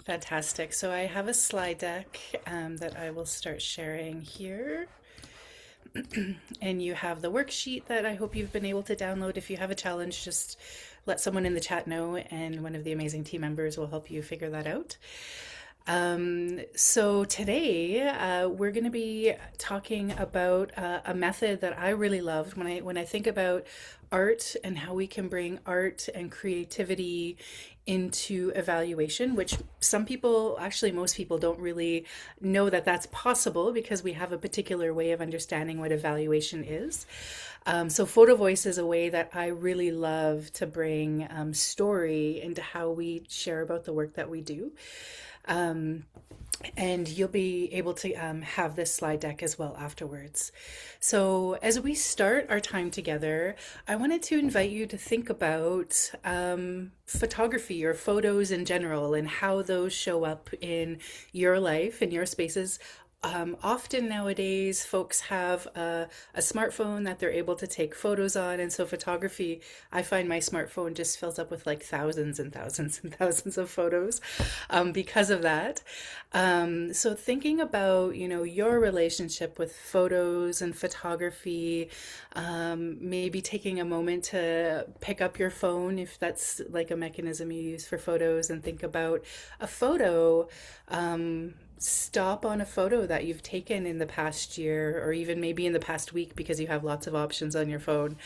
Fantastic. So I have a slide deck that I will start sharing here. And you have the worksheet that I hope you've been able to download. If you have a challenge, just let someone in the chat know, and one of the amazing team members will help you figure that out. So today we're going to be talking about a method that I really loved when I think about art and how we can bring art and creativity into evaluation, which some people, actually most people, don't really know that that's possible because we have a particular way of understanding what evaluation is. So photo voice is a way that I really love to bring story into how we share about the work that we do. Um, and you'll be able to have this slide deck as well afterwards. So as we start our time together, I wanted to invite you to think about photography or photos in general and how those show up in your life, in your spaces. Often nowadays, folks have a smartphone that they're able to take photos on. And so photography, I find my smartphone just fills up with like thousands and thousands and thousands of photos because of that. So thinking about, your relationship with photos and photography, maybe taking a moment to pick up your phone if that's like a mechanism you use for photos and think about a photo. Stop on a photo that you've taken in the past year or even maybe in the past week because you have lots of options on your phone,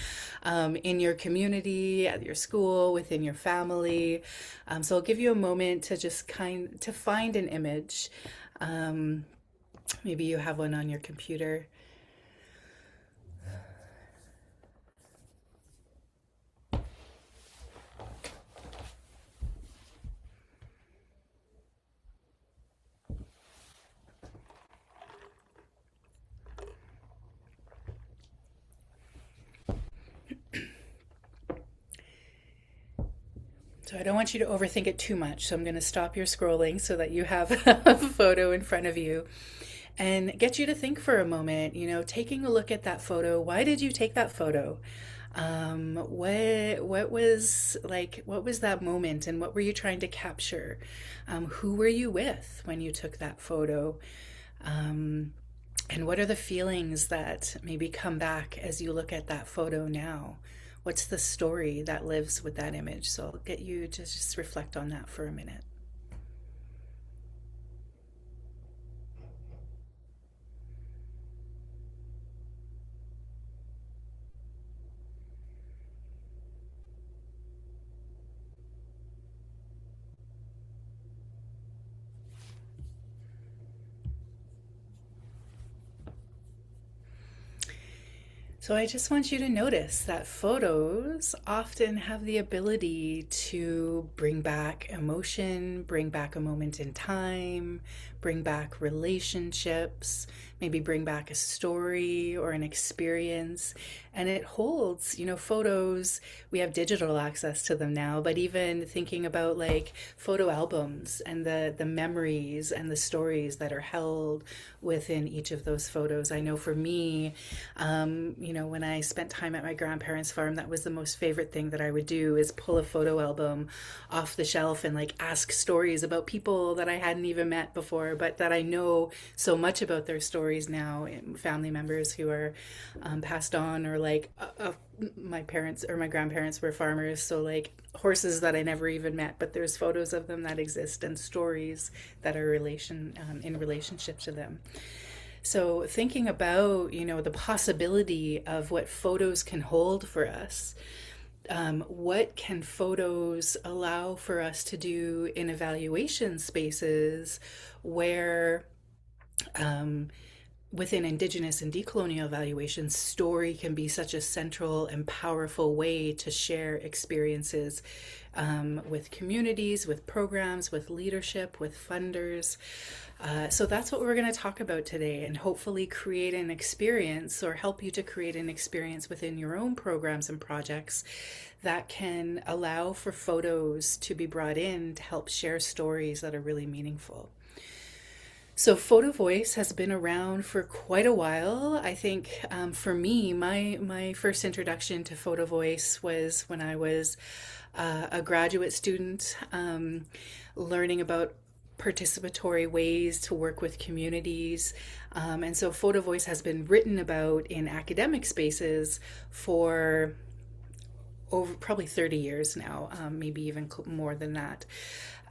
in your community, at your school, within your family. So I'll give you a moment to just to find an image. Maybe you have one on your computer. So I don't want you to overthink it too much. So I'm going to stop your scrolling so that you have a photo in front of you and get you to think for a moment, taking a look at that photo. Why did you take that photo? What was that moment and what were you trying to capture? Who were you with when you took that photo? And what are the feelings that maybe come back as you look at that photo now? What's the story that lives with that image? So I'll get you to just reflect on that for a minute. So I just want you to notice that photos often have the ability to bring back emotion, bring back a moment in time, bring back relationships, maybe bring back a story or an experience. And it holds, photos, we have digital access to them now, but even thinking about like photo albums and the memories and the stories that are held within each of those photos. I know for me, when I spent time at my grandparents' farm, that was the most favorite thing that I would do is pull a photo album off the shelf and like ask stories about people that I hadn't even met before, but that I know so much about their stories now, family members who are passed on, or like my parents or my grandparents were farmers, so like horses that I never even met, but there's photos of them that exist and stories that are in relationship to them. So thinking about, the possibility of what photos can hold for us, what can photos allow for us to do in evaluation spaces where, within Indigenous and decolonial evaluations, story can be such a central and powerful way to share experiences with communities, with programs, with leadership, with funders. So that's what we're going to talk about today, and hopefully create an experience or help you to create an experience within your own programs and projects that can allow for photos to be brought in to help share stories that are really meaningful. So photo voice has been around for quite a while. I think for me, my first introduction to photo voice was when I was a graduate student, learning about participatory ways to work with communities. And so photo voice has been written about in academic spaces for over probably 30 years now, maybe even more than that.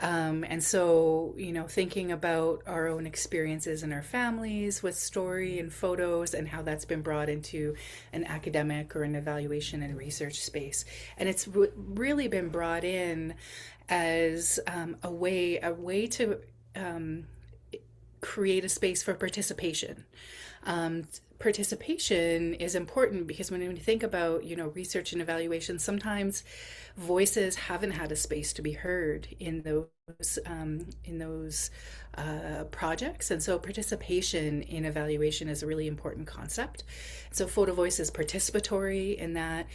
And so, thinking about our own experiences in our families with story and photos and how that's been brought into an academic or an evaluation and research space. And it's really been brought in as a way to create a space for participation. Participation is important because when we think about research and evaluation, sometimes voices haven't had a space to be heard in those projects, and so participation in evaluation is a really important concept. So photo voice is participatory in that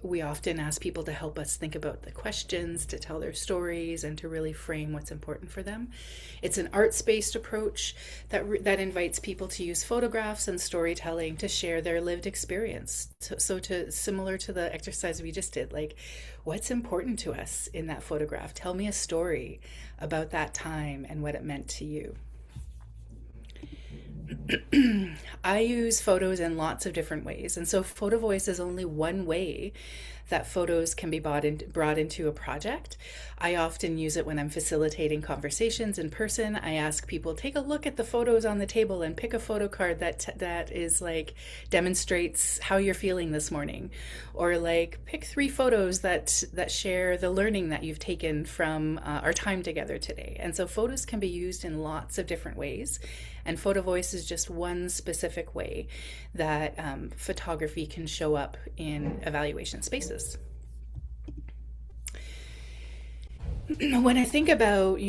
we often ask people to help us think about the questions, to tell their stories, and to really frame what's important for them. It's an arts-based approach that invites people to use photographs and storytelling to share their lived experience. So similar to the exercise we just did, like, what's important to us in that photograph? Tell me a story about that time and what it meant to you. I use photos in lots of different ways, and so photo voice is only one way that photos can be brought into a project. I often use it when I'm facilitating conversations in person. I ask people, take a look at the photos on the table and pick a photo card that is like demonstrates how you're feeling this morning, or like pick 3 photos that share the learning that you've taken from our time together today. And so photos can be used in lots of different ways, and photo voice is just one specific way that photography can show up in evaluation spaces. When I think about,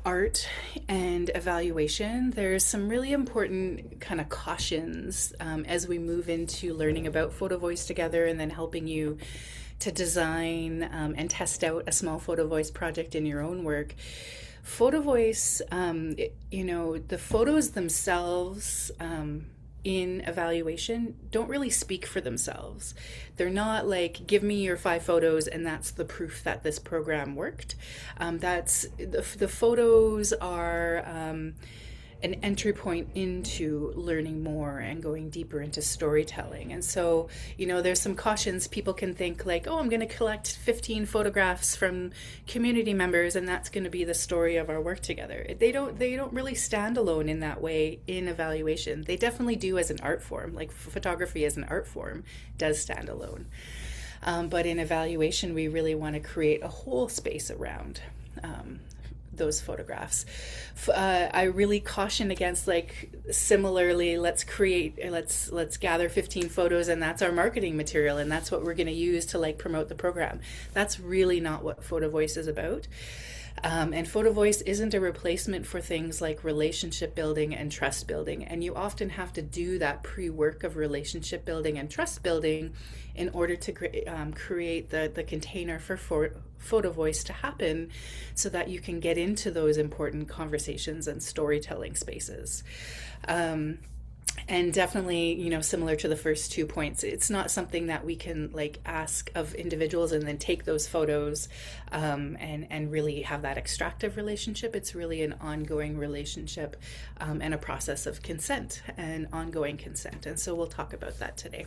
art and evaluation, there's some really important kind of cautions as we move into learning about photo voice together, and then helping you to design and test out a small photo voice project in your own work. Photo voice, the photos themselves in evaluation don't really speak for themselves. They're not like, give me your 5 photos and that's the proof that this program worked. That's the photos are an entry point into learning more and going deeper into storytelling. And so, there's some cautions. People can think like, oh, I'm going to collect 15 photographs from community members and that's going to be the story of our work together. They don't really stand alone in that way in evaluation. They definitely do as an art form, like photography as an art form does stand alone. But in evaluation, we really want to create a whole space around those photographs. I really caution against, like, similarly, let's gather 15 photos and that's our marketing material and that's what we're going to use to like promote the program. That's really not what photo voice is about. And photo voice isn't a replacement for things like relationship building and trust building. And you often have to do that pre-work of relationship building and trust building in order to create the container for photo voice to happen, so that you can get into those important conversations and storytelling spaces. And definitely, similar to the first 2 points, it's not something that we can like ask of individuals and then take those photos and really have that extractive relationship. It's really an ongoing relationship and a process of consent and ongoing consent. And so we'll talk about that today.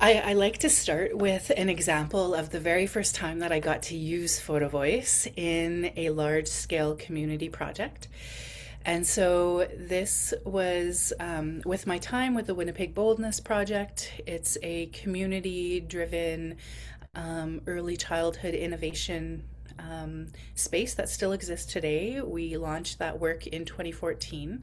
I like to start with an example of the very first time that I got to use photo voice in a large-scale community project. And so this was with my time with the Winnipeg Boldness Project. It's a community-driven early childhood innovation space that still exists today. We launched that work in 2014.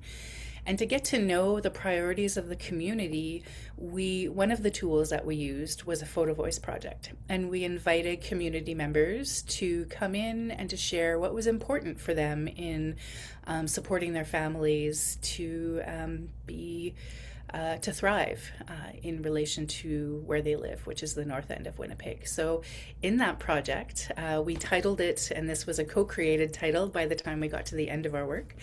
And to get to know the priorities of the community, one of the tools that we used was a photo voice project. And we invited community members to come in and to share what was important for them in supporting their families, to be to thrive in relation to where they live, which is the north end of Winnipeg. So, in that project, we titled it, and this was a co created title by the time we got to the end of our work,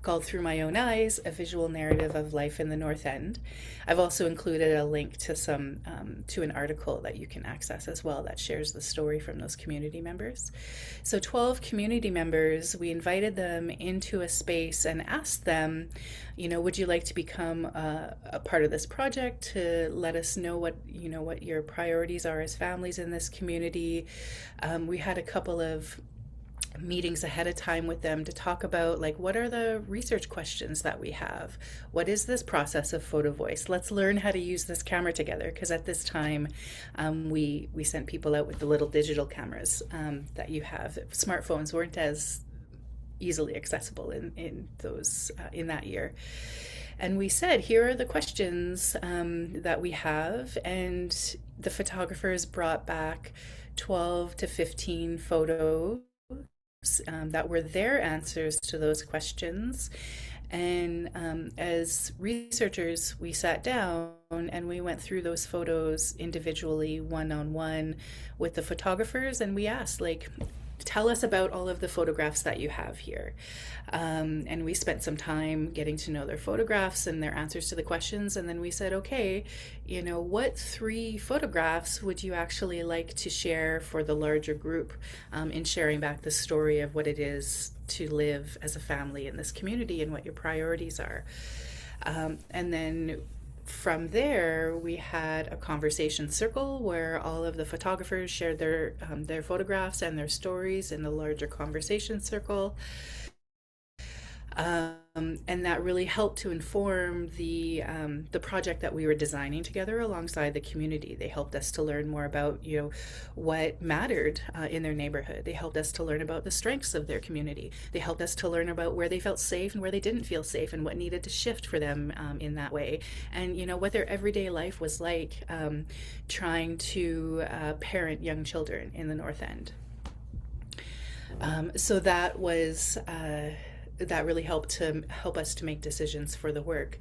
called Through My Own Eyes, a visual narrative of life in the North End. I've also included a link to to an article that you can access as well that shares the story from those community members. So 12 community members, we invited them into a space and asked them, would you like to become a part of this project, to let us know what your priorities are as families in this community. We had a couple of meetings ahead of time with them to talk about, like, what are the research questions that we have? What is this process of photo voice? Let's learn how to use this camera together, because at this time we sent people out with the little digital cameras that you have. Smartphones weren't as easily accessible in that year. And we said, here are the questions that we have, and the photographers brought back 12 to 15 photos that were their answers to those questions. And as researchers, we sat down and we went through those photos individually, one-on-one with the photographers, and we asked, like, tell us about all of the photographs that you have here. And we spent some time getting to know their photographs and their answers to the questions. And then we said, okay, what 3 photographs would you actually like to share for the larger group in sharing back the story of what it is to live as a family in this community and what your priorities are? And then from there, we had a conversation circle where all of the photographers shared their photographs and their stories in the larger conversation circle. And that really helped to inform the project that we were designing together alongside the community. They helped us to learn more about what mattered in their neighborhood. They helped us to learn about the strengths of their community. They helped us to learn about where they felt safe and where they didn't feel safe, and what needed to shift for them in that way. And what their everyday life was like trying to parent young children in the North End. So that was. That really helped us to make decisions for the work.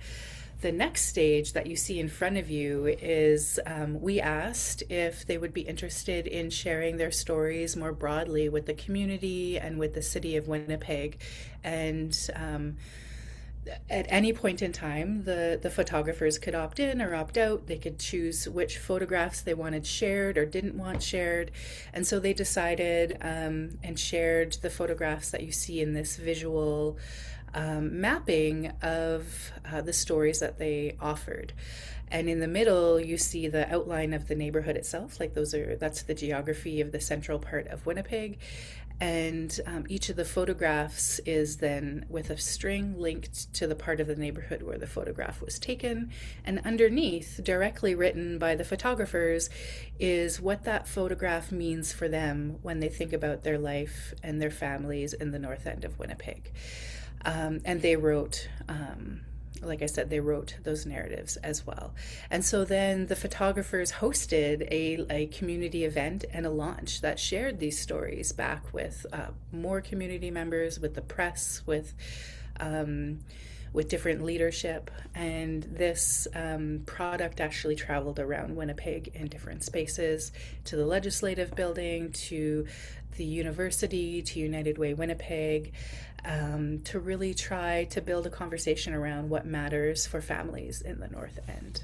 The next stage that you see in front of you is we asked if they would be interested in sharing their stories more broadly with the community and with the city of Winnipeg. And at any point in time, the photographers could opt in or opt out. They could choose which photographs they wanted shared or didn't want shared. And so they decided and shared the photographs that you see in this visual mapping of the stories that they offered. And in the middle, you see the outline of the neighborhood itself. Like that's the geography of the central part of Winnipeg. And each of the photographs is then with a string linked to the part of the neighborhood where the photograph was taken. And underneath, directly written by the photographers, is what that photograph means for them when they think about their life and their families in the North End of Winnipeg. And they wrote, like I said, they wrote those narratives as well. And so then the photographers hosted a community event and a launch that shared these stories back with more community members, with the press, with different leadership. And this product actually traveled around Winnipeg in different spaces, to the Legislative Building, to the university, to United Way Winnipeg, to really try to build a conversation around what matters for families in the North End.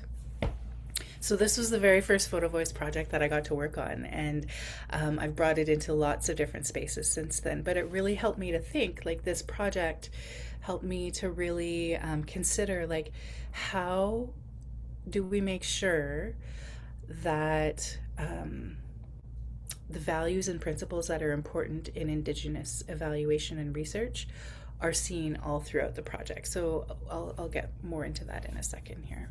So this was the very first Photo Voice project that I got to work on, and I've brought it into lots of different spaces since then. But it really helped me to think, like, this project helped me to really consider, like, how do we make sure that the values and principles that are important in Indigenous evaluation and research are seen all throughout the project. So I'll get more into that in a second here.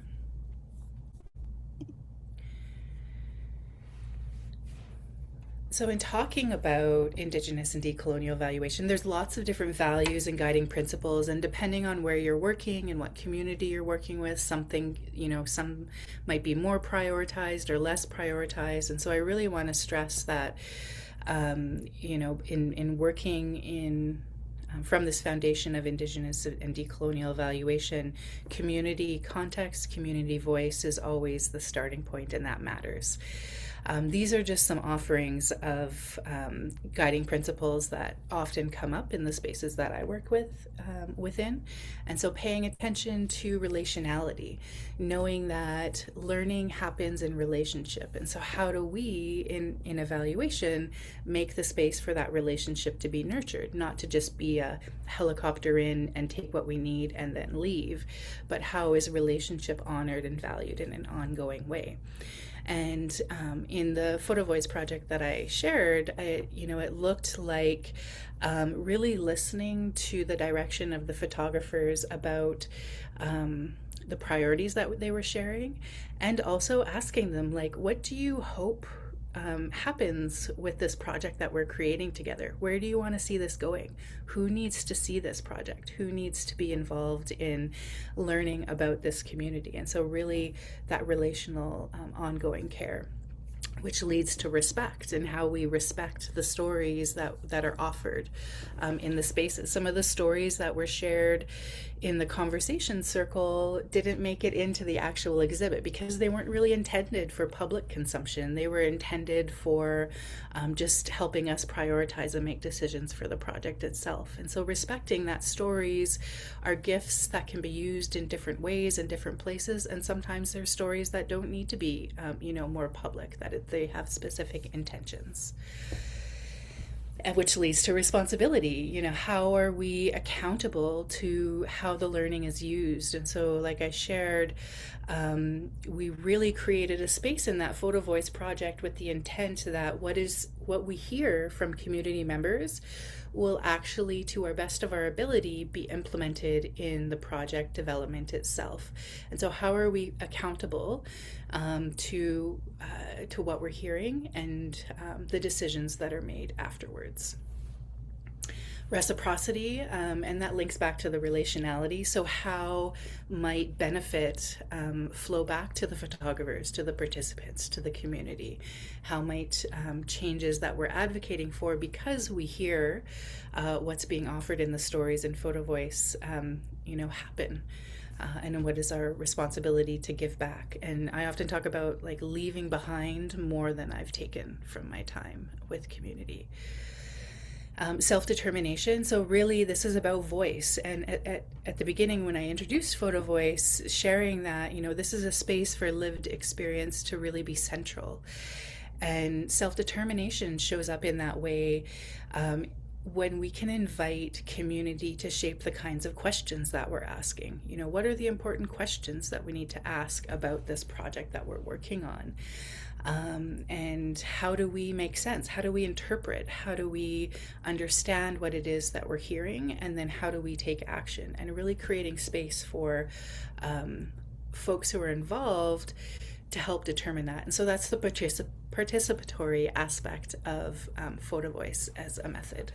So in talking about Indigenous and decolonial evaluation, there's lots of different values and guiding principles, and depending on where you're working and what community you're working with, some might be more prioritized or less prioritized. And so I really want to stress that, in working in from this foundation of Indigenous and decolonial evaluation, community context, community voice is always the starting point, and that matters. These are just some offerings of guiding principles that often come up in the spaces that I work within. And so paying attention to relationality, knowing that learning happens in relationship. And so how do we, in evaluation, make the space for that relationship to be nurtured, not to just be a helicopter in and take what we need and then leave, but how is relationship honored and valued in an ongoing way? And in the Photo Voice project that I shared, it looked like really listening to the direction of the photographers about the priorities that they were sharing, and also asking them, like, what do you hope happens with this project that we're creating together? Where do you want to see this going? Who needs to see this project? Who needs to be involved in learning about this community? And so really that relational ongoing care, which leads to respect and how we respect the stories that are offered in the spaces. Some of the stories that were shared in the conversation circle didn't make it into the actual exhibit because they weren't really intended for public consumption. They were intended for just helping us prioritize and make decisions for the project itself. And so respecting that stories are gifts that can be used in different ways in different places, and sometimes they're stories that don't need to be more public, that they have specific intentions. And which leads to responsibility. How are we accountable to how the learning is used? And so, like I shared, we really created a space in that Photo Voice project with the intent that what we hear from community members will actually, to our best of our ability, be implemented in the project development itself. And so how are we accountable to what we're hearing and the decisions that are made afterwards? Reciprocity, and that links back to the relationality. So how might benefit flow back to the photographers, to the participants, to the community? How might changes that we're advocating for, because we hear what's being offered in the stories in Photo Voice, happen? And what is our responsibility to give back? And I often talk about like leaving behind more than I've taken from my time with community. Self-determination. So really this is about voice. And at the beginning, when I introduced Photo Voice, sharing that, this is a space for lived experience to really be central. And self-determination shows up in that way when we can invite community to shape the kinds of questions that we're asking. What are the important questions that we need to ask about this project that we're working on? And how do we make sense? How do we interpret? How do we understand what it is that we're hearing? And then how do we take action? And really creating space for folks who are involved to help determine that. And so that's the participatory aspect of Photo Voice as a method.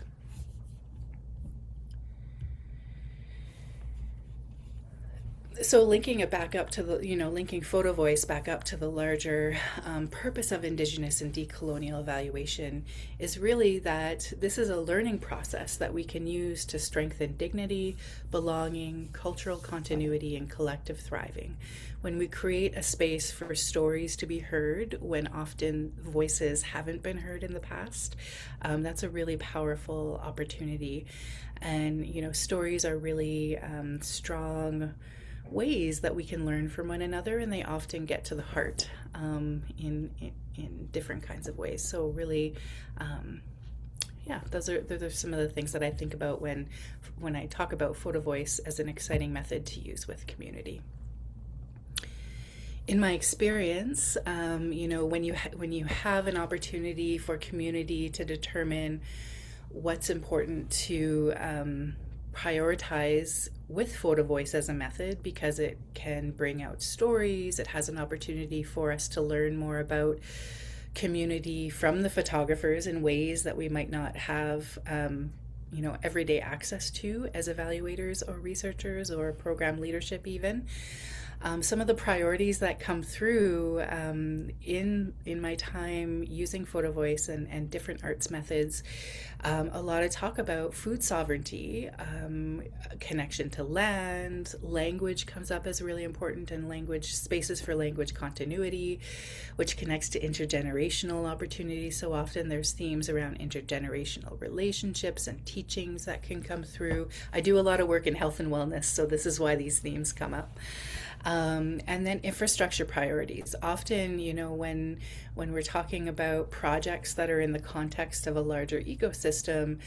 So linking it back up to the, linking Photo Voice back up to the larger purpose of Indigenous and decolonial evaluation is really that this is a learning process that we can use to strengthen dignity, belonging, cultural continuity, and collective thriving. When we create a space for stories to be heard when often voices haven't been heard in the past, that's a really powerful opportunity. And, stories are really strong ways that we can learn from one another, and they often get to the heart in different kinds of ways. So really, those are some of the things that I think about when I talk about Photo Voice as an exciting method to use with community. In my experience, when you have an opportunity for community to determine what's important to prioritize with Photo Voice as a method, because it can bring out stories, it has an opportunity for us to learn more about community from the photographers in ways that we might not have everyday access to as evaluators or researchers or program leadership even. Some of the priorities that come through in my time using photo voice and different arts methods, a lot of talk about food sovereignty, connection to land, language comes up as really important, and language spaces for language continuity, which connects to intergenerational opportunities. So often there's themes around intergenerational relationships and teachings that can come through. I do a lot of work in health and wellness, so this is why these themes come up. And then infrastructure priorities. Often, when we're talking about projects that are in the context of a larger ecosystem,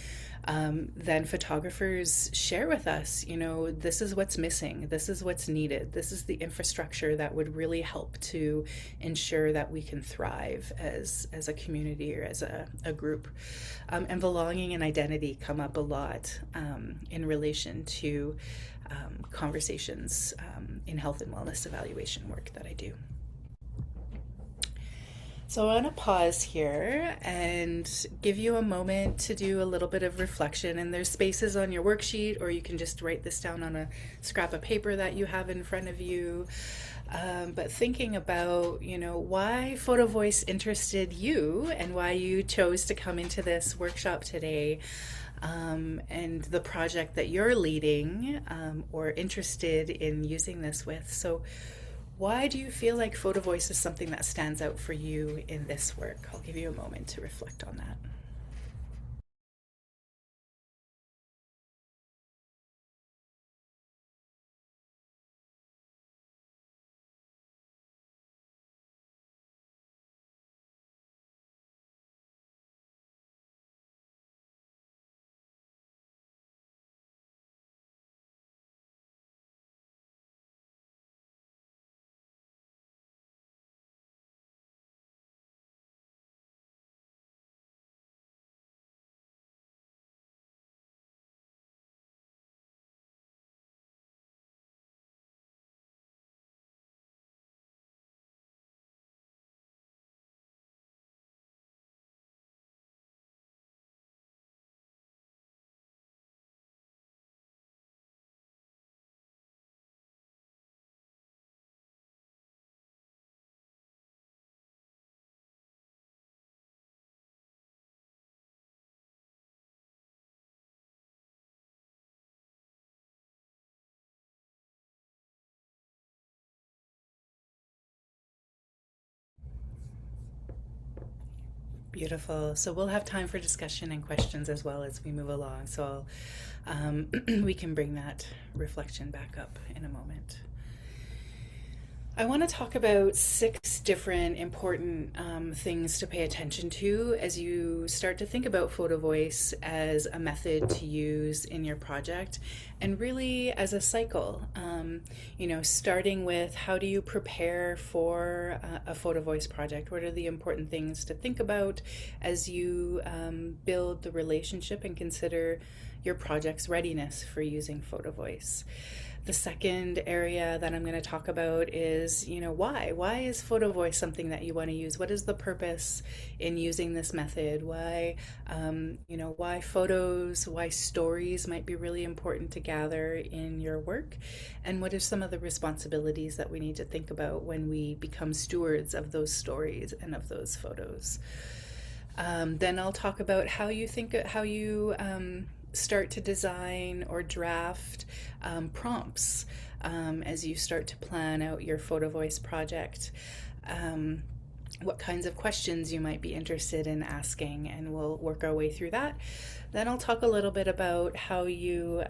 then photographers share with us, this is what's missing, this is what's needed, this is the infrastructure that would really help to ensure that we can thrive as a community or as a group. And belonging and identity come up a lot in relation to conversations in health and wellness evaluation work that I do. So I want to pause here and give you a moment to do a little bit of reflection. And there's spaces on your worksheet, or you can just write this down on a scrap of paper that you have in front of you. But thinking about, why photo voice interested you and why you chose to come into this workshop today. And the project that you're leading or interested in using this with. So why do you feel like photo voice is something that stands out for you in this work? I'll give you a moment to reflect on that. Beautiful. So we'll have time for discussion and questions as well as we move along. So we can bring that reflection back up in a moment. I want to talk about 6 different important things to pay attention to as you start to think about photo voice as a method to use in your project, and really as a cycle. Starting with, how do you prepare for a photo voice project? What are the important things to think about as you build the relationship and consider your project's readiness for using photo voice? The second area that I'm going to talk about is, why? Why is photo voice something that you want to use? What is the purpose in using this method? Why, why photos, why stories might be really important to gather in your work? And what are some of the responsibilities that we need to think about when we become stewards of those stories and of those photos? Then I'll talk about how you start to design or draft prompts as you start to plan out your photo voice project. What kinds of questions you might be interested in asking, and we'll work our way through that. Then I'll talk a little bit about how you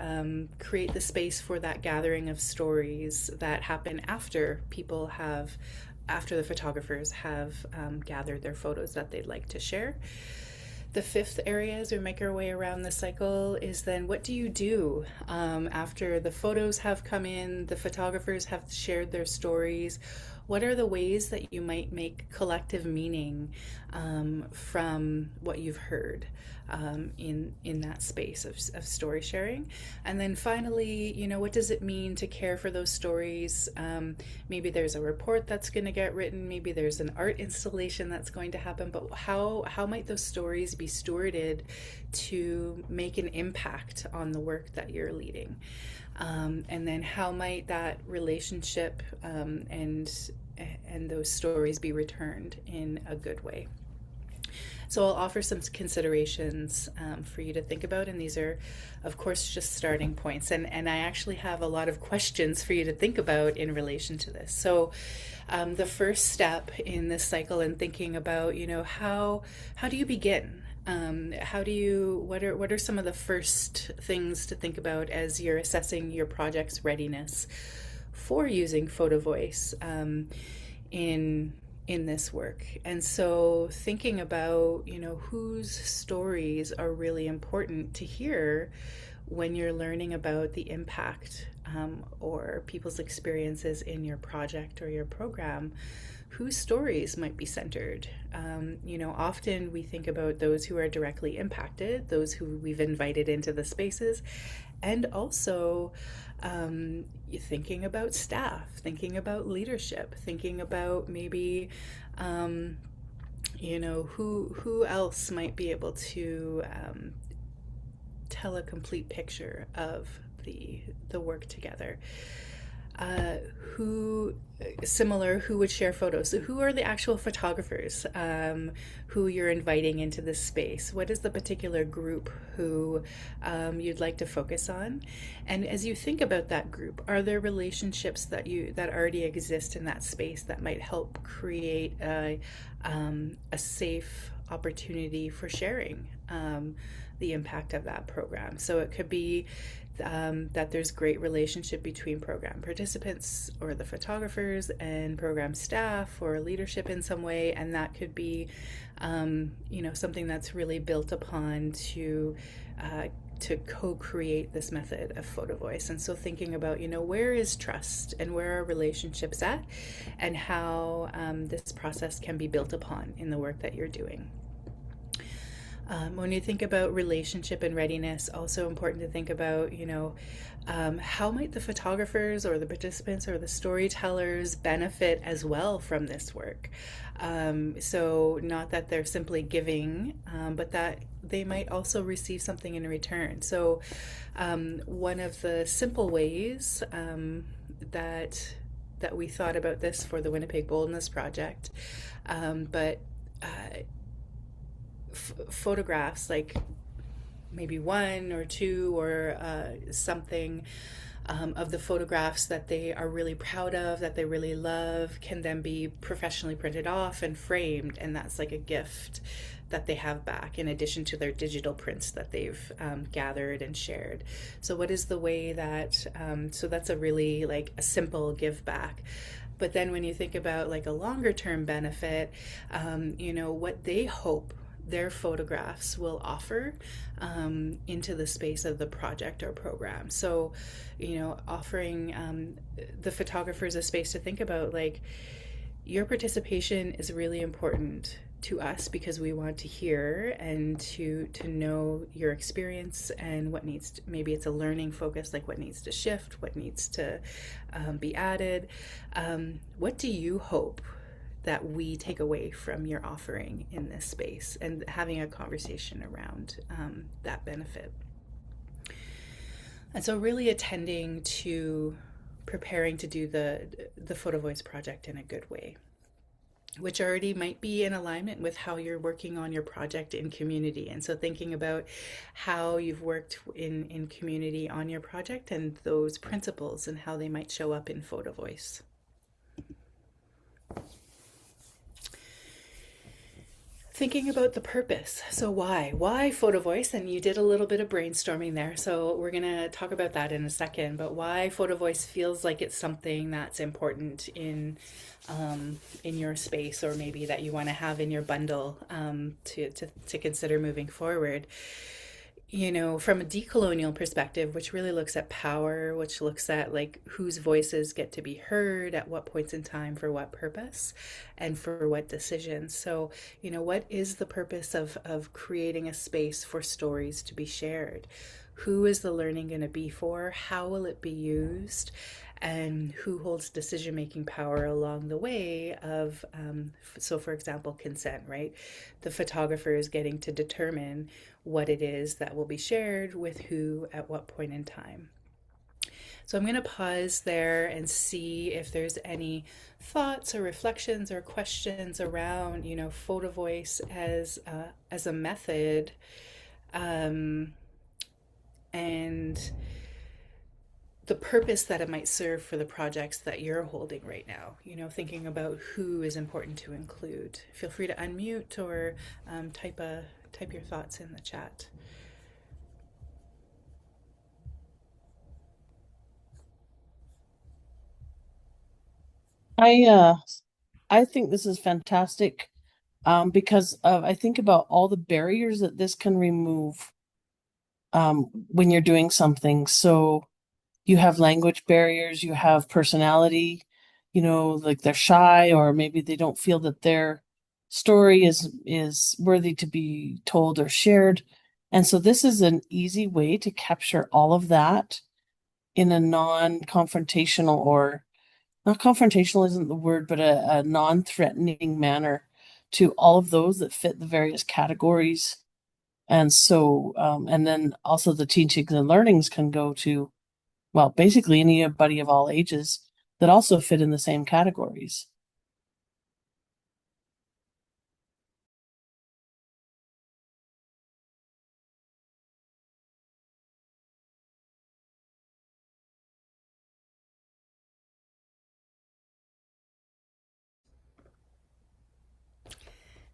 create the space for that gathering of stories that happen after the photographers have gathered their photos that they'd like to share. The 5th area, as we make our way around the cycle, is then, what do you do after the photos have come in, the photographers have shared their stories? What are the ways that you might make collective meaning from what you've heard in that space of story sharing? And then finally, what does it mean to care for those stories? Maybe there's a report that's going to get written, maybe there's an art installation that's going to happen, but how might those stories be stewarded to make an impact on the work that you're leading? And then how might that relationship and those stories be returned in a good way. So I'll offer some considerations for you to think about, and these are, of course, just starting points. And I actually have a lot of questions for you to think about in relation to this. So the first step in this cycle and thinking about, how do you begin? What are some of the first things to think about as you're assessing your project's readiness for using photo voice in this work? And so thinking about, whose stories are really important to hear when you're learning about the impact or people's experiences in your project or your program, whose stories might be centered. Often we think about those who are directly impacted, those who we've invited into the spaces, and also thinking about staff, thinking about leadership, thinking about maybe who else might be able to tell a complete picture of the work together. Who would share photos? So who are the actual photographers who you're inviting into this space? What is the particular group who you'd like to focus on? And as you think about that group, are there relationships that already exist in that space that might help create a safe opportunity for sharing the impact of that program? So it could be that there's great relationship between program participants or the photographers and program staff or leadership in some way, and that could be something that's really built upon to co-create this method of photo voice. And so thinking about, where is trust and where are relationships at, and how this process can be built upon in the work that you're doing. When you think about relationship and readiness, also important to think about, how might the photographers or the participants or the storytellers benefit as well from this work? So not that they're simply giving, but that they might also receive something in return. So one of the simple ways that we thought about this for the Winnipeg Boldness Project, but photographs, like maybe one or two or something of the photographs that they are really proud of, that they really love, can then be professionally printed off and framed, and that's like a gift that they have back in addition to their digital prints that they've gathered and shared. So what is the way that so that's a really like a simple give back. But then when you think about like a longer term benefit, what they hope their photographs will offer into the space of the project or program. So, offering the photographers a space to think about, like, your participation is really important to us because we want to hear and to know your experience and what needs to, maybe it's a learning focus, like what needs to shift, what needs to be added. What do you hope that we take away from your offering in this space, and having a conversation around that benefit. And so really attending to preparing to do the Photo Voice project in a good way, which already might be in alignment with how you're working on your project in community. And so thinking about how you've worked in community on your project and those principles and how they might show up in Photo Voice. Thinking about the purpose. So why photo voice? And you did a little bit of brainstorming there. So we're going to talk about that in a second, but why photo voice feels like it's something that's important in your space, or maybe that you want to have in your bundle to consider moving forward. From a decolonial perspective, which really looks at power, which looks at like whose voices get to be heard at what points in time for what purpose and for what decisions. So, what is the purpose of creating a space for stories to be shared? Who is the learning going to be for? How will it be used? And who holds decision-making power along the way of, so for example, consent, right? The photographer is getting to determine what it is that will be shared with who at what point in time. So I'm going to pause there and see if there's any thoughts or reflections or questions around, photo voice as a method, um, and the purpose that it might serve for the projects that you're holding right now. Thinking about who is important to include. Feel free to unmute or type your thoughts in the chat. I uh I think this is fantastic because I think about all the barriers that this can remove when you're doing something. So you have language barriers, you have personality, like they're shy or maybe they don't feel that their story is worthy to be told or shared. And so this is an easy way to capture all of that in a non-confrontational or not confrontational isn't the word, but a non-threatening manner to all of those that fit the various categories. And so, and then also the teachings and learnings can go to, well, basically anybody of all ages that also fit in the same categories.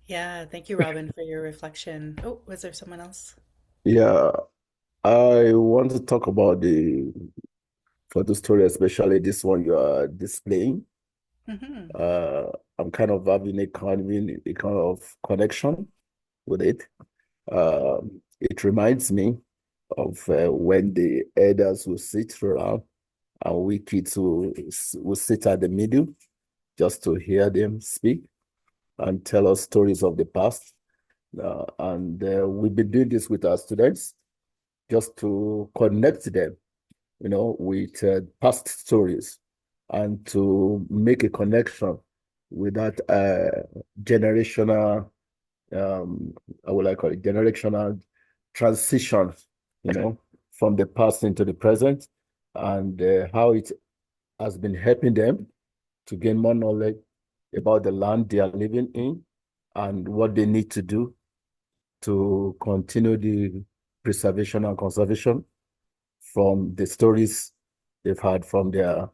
Yeah, thank you, Robin, for your reflection. Oh, was there someone else? Yeah, I want to talk about the photo story, especially this one you are displaying. Hmm. Uh, I'm kind of having a kind of connection with it. It reminds me of when the elders will sit around and we kids will sit at the middle just to hear them speak and tell us stories of the past. And we've been doing this with our students just to connect them with past stories and to make a connection with that generational, how would I call it, generational transition, you know, from the past into the present and how it has been helping them to gain more knowledge about the land they are living in and what they need to do to continue the preservation and conservation from the stories they've had from their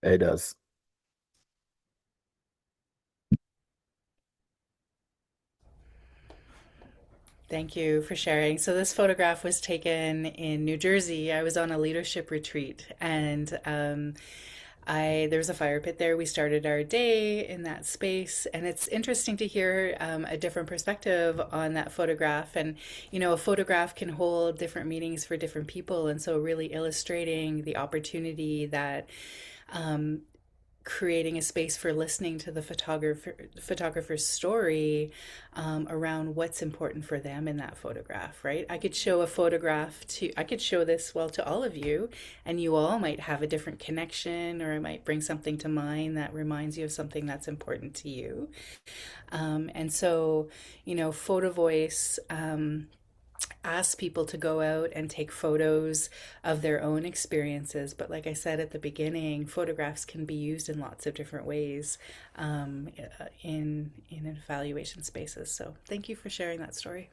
elders. Thank you for sharing. So this photograph was taken in New Jersey. I was on a leadership retreat, and I there was a fire pit there. We started our day in that space, and it's interesting to hear a different perspective on that photograph. And a photograph can hold different meanings for different people, and so really illustrating the opportunity that creating a space for listening to the photographer's story around what's important for them in that photograph, right? I could show this, well, to all of you, and you all might have a different connection, or it might bring something to mind that reminds you of something that's important to you. And so, photo voice ask people to go out and take photos of their own experiences. But like I said at the beginning, photographs can be used in lots of different ways in evaluation spaces. So thank you for sharing that story.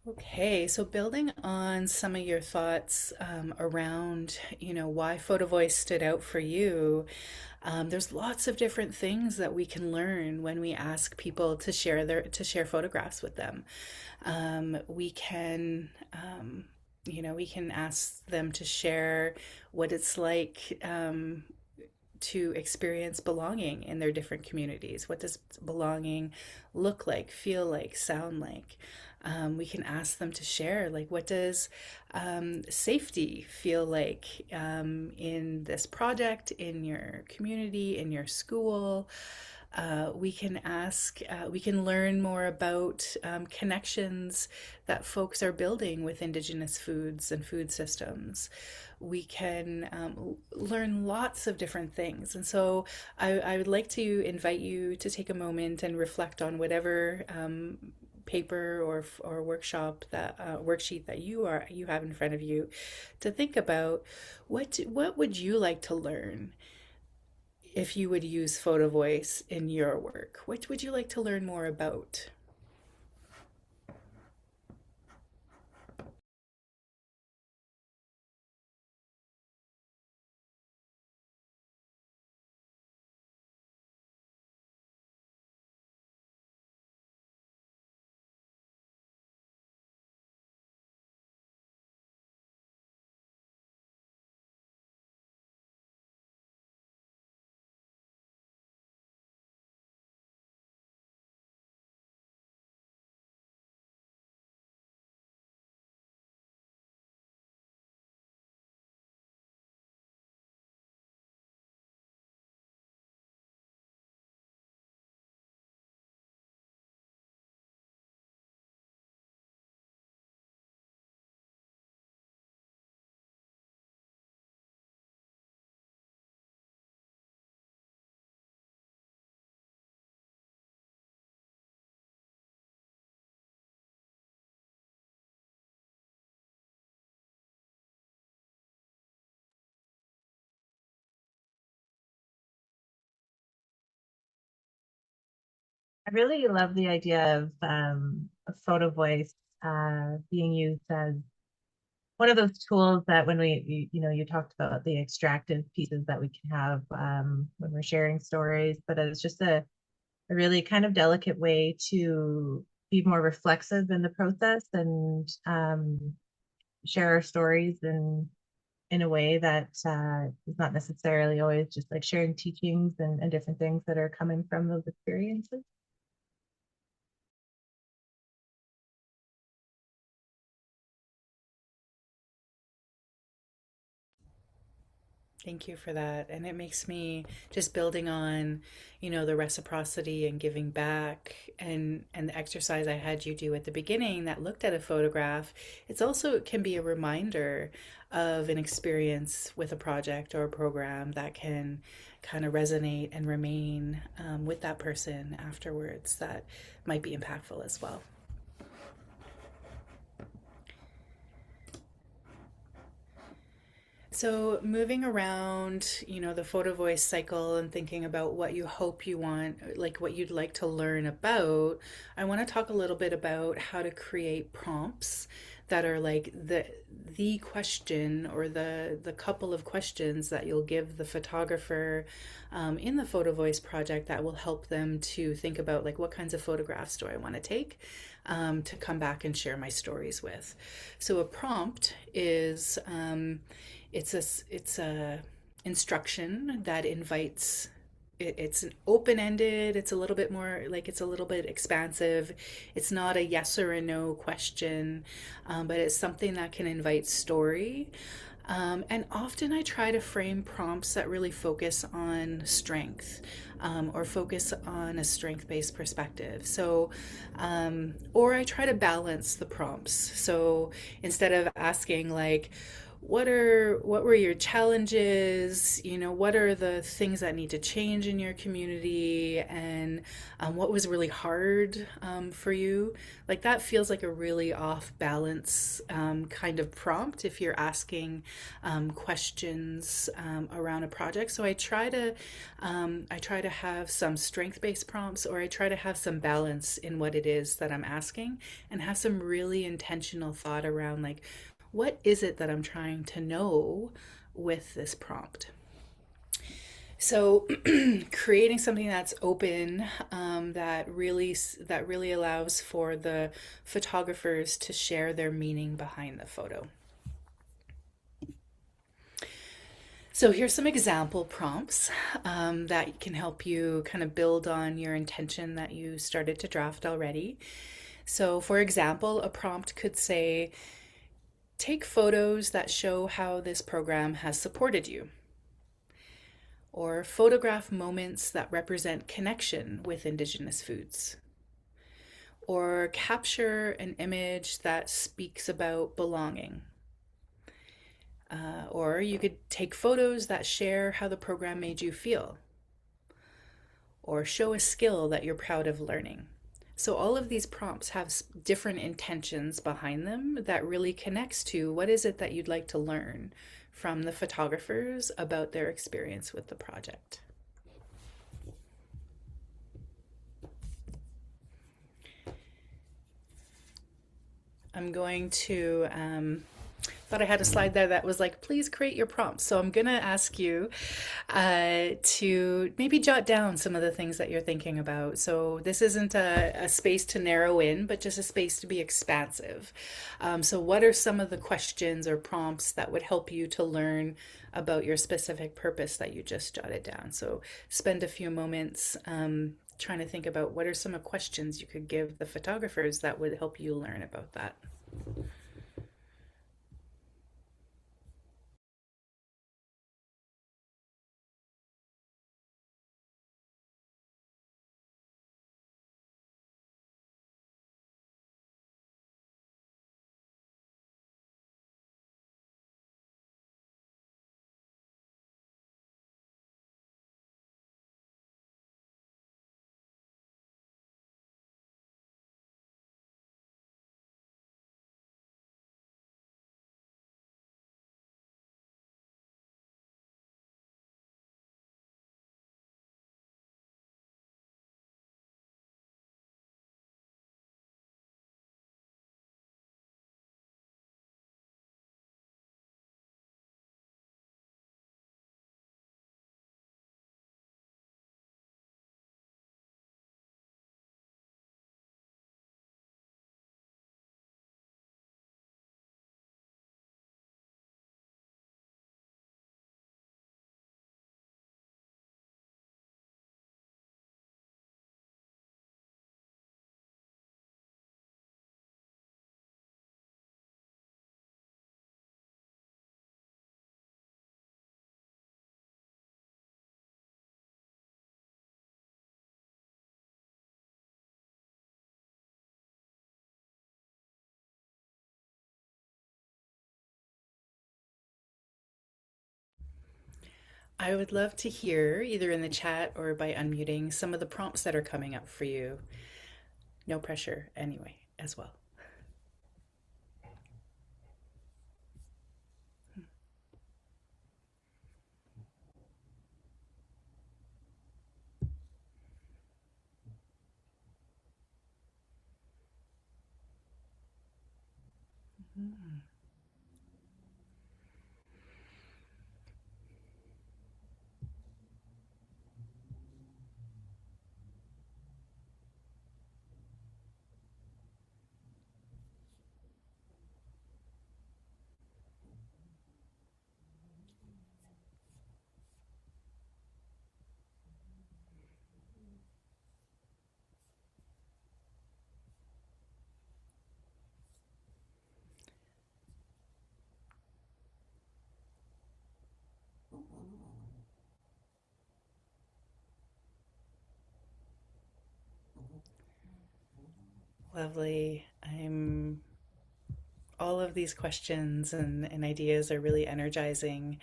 Okay, so building on some of your thoughts around, why photo voice stood out for you, there's lots of different things that we can learn when we ask people to share photographs with them. We can, we can ask them to share what it's like to experience belonging in their different communities. What does belonging look like, feel like, sound like? We can ask them to share, like, what does safety feel like in this project, in your community, in your school? We can ask, we can learn more about connections that folks are building with Indigenous foods and food systems. We can learn lots of different things. And so I would like to invite you to take a moment and reflect on whatever paper or workshop that worksheet that you have in front of you, to think about what would you like to learn if you would use photo voice in your work? What would you like to learn more about? I really love the idea of photo voice being used as one of those tools that when you talked about the extractive pieces that we can have when we're sharing stories, but it's just a really kind of delicate way to be more reflexive in the process and share our stories in a way that is not necessarily always just like sharing teachings and different things that are coming from those experiences. Thank you for that. And it makes me, just building on, the reciprocity and giving back, and the exercise I had you do at the beginning that looked at a photograph. It's also, it can be a reminder of an experience with a project or a program that can kind of resonate and remain with that person afterwards, that might be impactful as well. So, moving around, the photo voice cycle and thinking about what you hope you want, like what you'd like to learn about, I want to talk a little bit about how to create prompts that are like the question, or the couple of questions that you'll give the photographer in the photo voice project, that will help them to think about, like, what kinds of photographs do I want to take to come back and share my stories with. So a prompt is it's a instruction that invites. It's an open-ended. It's a little bit more like, it's a little bit expansive. It's not a yes or a no question, but it's something that can invite story. And often I try to frame prompts that really focus on strength, or focus on a strength based perspective. So, or I try to balance the prompts. So instead of asking, like, what were your challenges, what are the things that need to change in your community, and what was really hard for you, like, that feels like a really off balance kind of prompt if you're asking questions around a project. So I try to have some strength based prompts, or I try to have some balance in what it is that I'm asking, and have some really intentional thought around, like, what is it that I'm trying to know with this prompt? So, creating something that's open, that really allows for the photographers to share their meaning behind the photo. So here's some example prompts that can help you kind of build on your intention that you started to draft already. So, for example, a prompt could say, take photos that show how this program has supported you. or photograph moments that represent connection with Indigenous foods, or capture an image that speaks about belonging. Or you could take photos that share how the program made you feel, or show a skill that you're proud of learning. So all of these prompts have different intentions behind them that really connects to what is it that you'd like to learn from the photographers about their experience with the project. I'm going to thought I had a slide there that was like, please create your prompts. So I'm going to ask you to maybe jot down some of the things that you're thinking about. So this isn't a space to narrow in, but just a space to be expansive. So what are some of the questions or prompts that would help you to learn about your specific purpose that you just jotted down? So spend a few moments trying to think about what are some of questions you could give the photographers that would help you learn about that. I would love to hear, either in the chat or by unmuting, some of the prompts that are coming up for you. No pressure, anyway, as well. Lovely. I'm all of these questions and ideas are really energizing,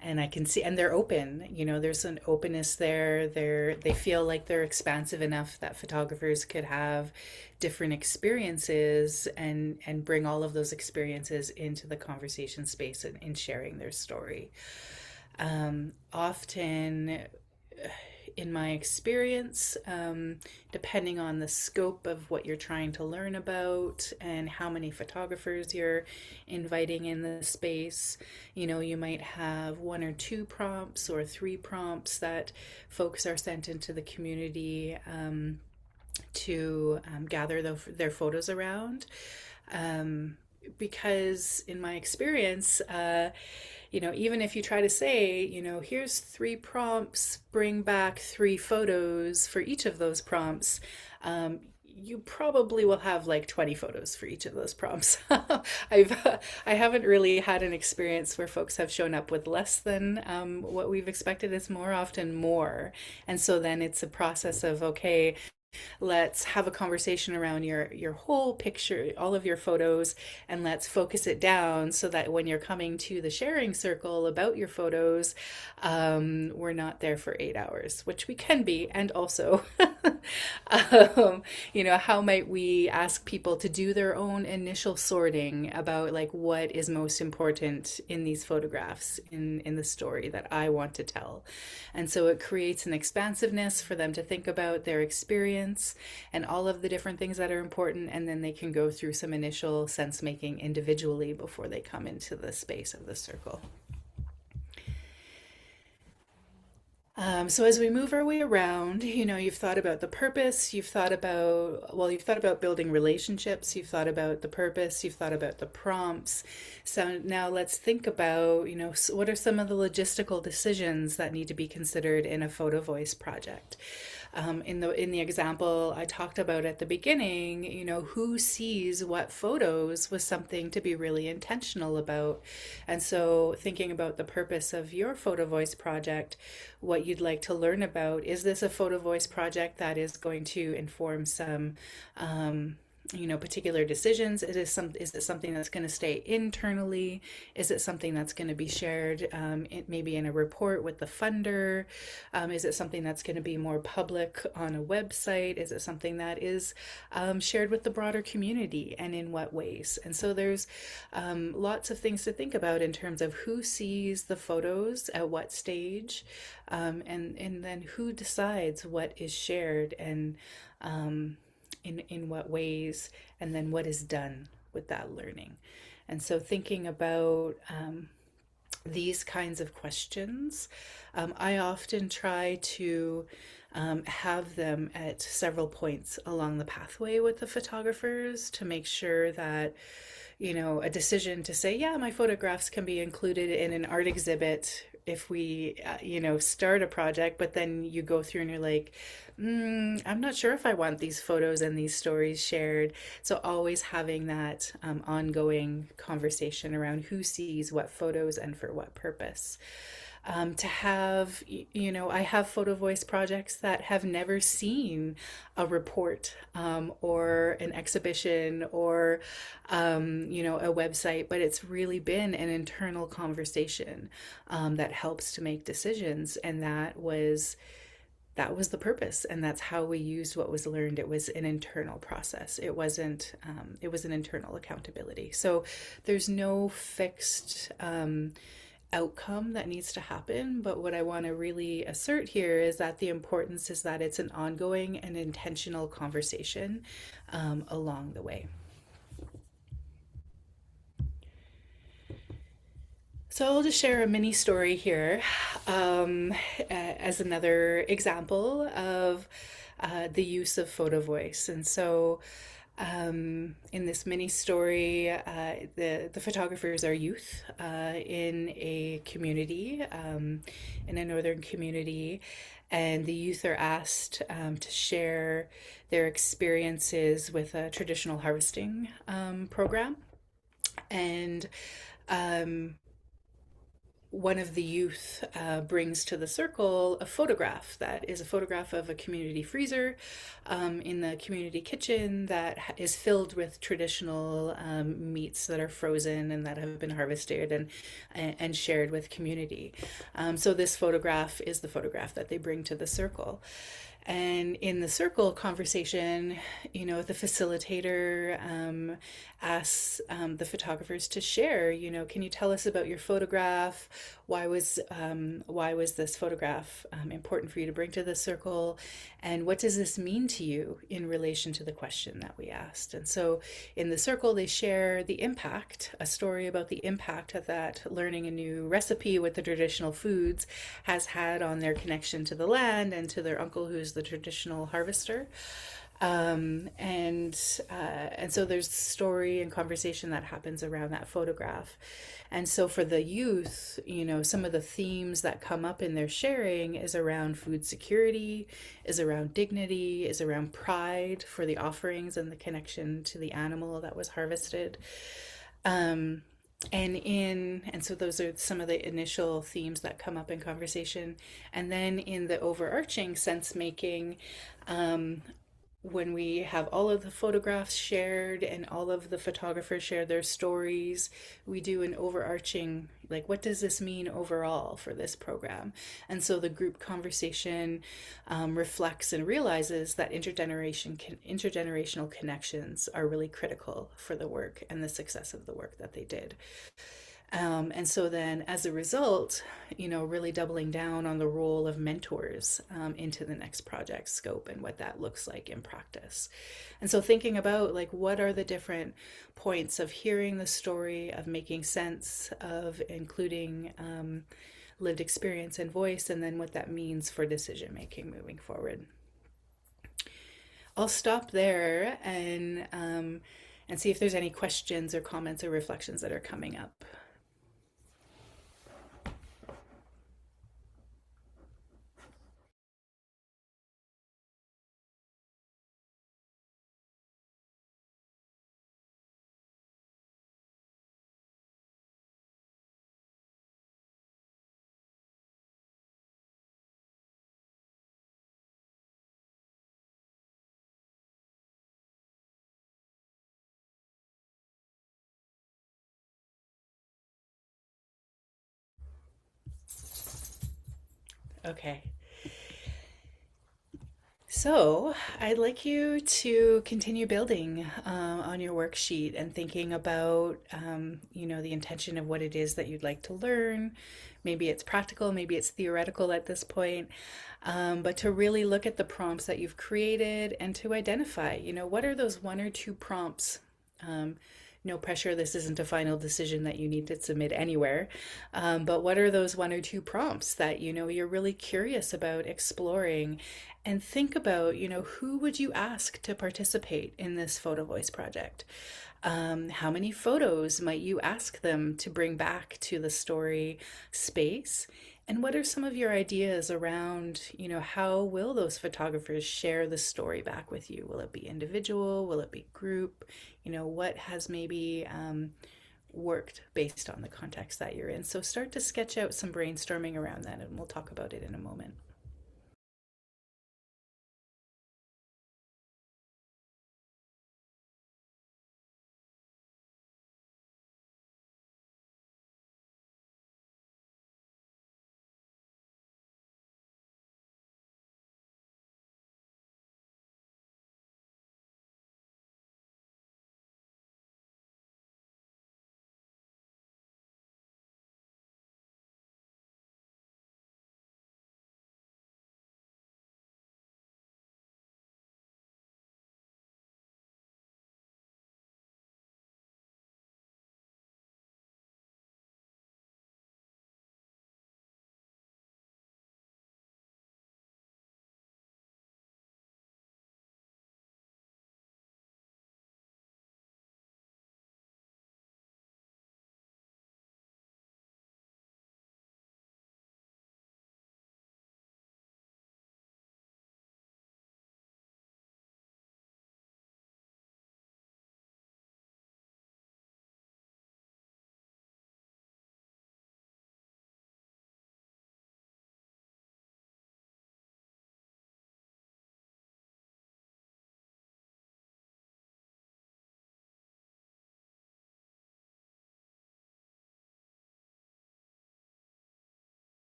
and I can see, and they're open, there's an openness there. They feel like they're expansive enough that photographers could have different experiences and bring all of those experiences into the conversation space and in sharing their story. Often in my experience, depending on the scope of what you're trying to learn about and how many photographers you're inviting in the space, you might have one or two prompts or three prompts that folks are sent into the community to gather their photos around. Because in my experience, even if you try to say, here's three prompts, bring back three photos for each of those prompts, you probably will have like 20 photos for each of those prompts. I haven't really had an experience where folks have shown up with less than what we've expected. It's more often more. And so then it's a process of, okay, let's have a conversation around your whole picture, all of your photos, and let's focus it down so that when you're coming to the sharing circle about your photos, we're not there for 8 hours, which we can be. And also, how might we ask people to do their own initial sorting about like what is most important in these photographs in the story that I want to tell. And so it creates an expansiveness for them to think about their experience and all of the different things that are important, and then they can go through some initial sense making individually before they come into the space of the circle. So as we move our way around, you've thought about the purpose, you've thought about building relationships, you've thought about the purpose, you've thought about the prompts. So now let's think about, what are some of the logistical decisions that need to be considered in a photo voice project? In the example I talked about at the beginning, who sees what photos was something to be really intentional about. And so thinking about the purpose of your photo voice project, what you'd like to learn about, is this a photo voice project that is going to inform some particular decisions? Is it something that's going to stay internally? Is it something that's going to be shared maybe in a report with the funder? Is it something that's going to be more public on a website? Is it something that is shared with the broader community, and in what ways? And so there's lots of things to think about in terms of who sees the photos at what stage, and then who decides what is shared, and in what ways, and then what is done with that learning. And so thinking about these kinds of questions, I often try to have them at several points along the pathway with the photographers to make sure that a decision to say, yeah, my photographs can be included in an art exhibit if we, start a project, but then you go through and you're like, I'm not sure if I want these photos and these stories shared. So always having that ongoing conversation around who sees what photos and for what purpose. To have, I have photo voice projects that have never seen a report or an exhibition or, a website, but it's really been an internal conversation that helps to make decisions. And that was the purpose, and that's how we used what was learned. It was an internal process. It wasn't it was an internal accountability. So there's no fixed outcome that needs to happen, but what I want to really assert here is that the importance is that it's an ongoing and intentional conversation along the way. So I'll just share a mini story here as another example of the use of photo voice. And so in this mini story, the photographers are youth in a community, in a northern community, and the youth are asked to share their experiences with a traditional harvesting program. And one of the youth brings to the circle a photograph that is a photograph of a community freezer in the community kitchen that is filled with traditional meats that are frozen and that have been harvested and shared with community. So this photograph is the photograph that they bring to the circle. And in the circle conversation, the facilitator asks the photographers to share, can you tell us about your photograph? Why was this photograph important for you to bring to the circle? And what does this mean to you in relation to the question that we asked? And so in the circle, they share the impact, a story about the impact that learning a new recipe with the traditional foods has had on their connection to the land and to their uncle, who's the traditional harvester. And so there's story and conversation that happens around that photograph. And so for the youth, some of the themes that come up in their sharing is around food security, is around dignity, is around pride for the offerings and the connection to the animal that was harvested. Um, and so those are some of the initial themes that come up in conversation. And then in the overarching sense making, um, when we have all of the photographs shared and all of the photographers share their stories, we do an overarching, like, what does this mean overall for this program? And so the group conversation reflects and realizes that intergenerational connections are really critical for the work and the success of the work that they did. And so then, as a result, really doubling down on the role of mentors into the next project scope and what that looks like in practice. And so, thinking about like what are the different points of hearing the story, of making sense, of including lived experience and voice, and then what that means for decision making moving forward. I'll stop there and see if there's any questions or comments or reflections that are coming up. Okay. So, I'd like you to continue building on your worksheet and thinking about, the intention of what it is that you'd like to learn. Maybe it's practical, maybe it's theoretical at this point, but to really look at the prompts that you've created and to identify, what are those one or two prompts. No pressure, this isn't a final decision that you need to submit anywhere. But what are those one or two prompts that you're really curious about exploring? And think about, who would you ask to participate in this photo voice project? How many photos might you ask them to bring back to the story space? And what are some of your ideas around, how will those photographers share the story back with you? Will it be individual? Will it be group? What has maybe worked based on the context that you're in? So start to sketch out some brainstorming around that, and we'll talk about it in a moment.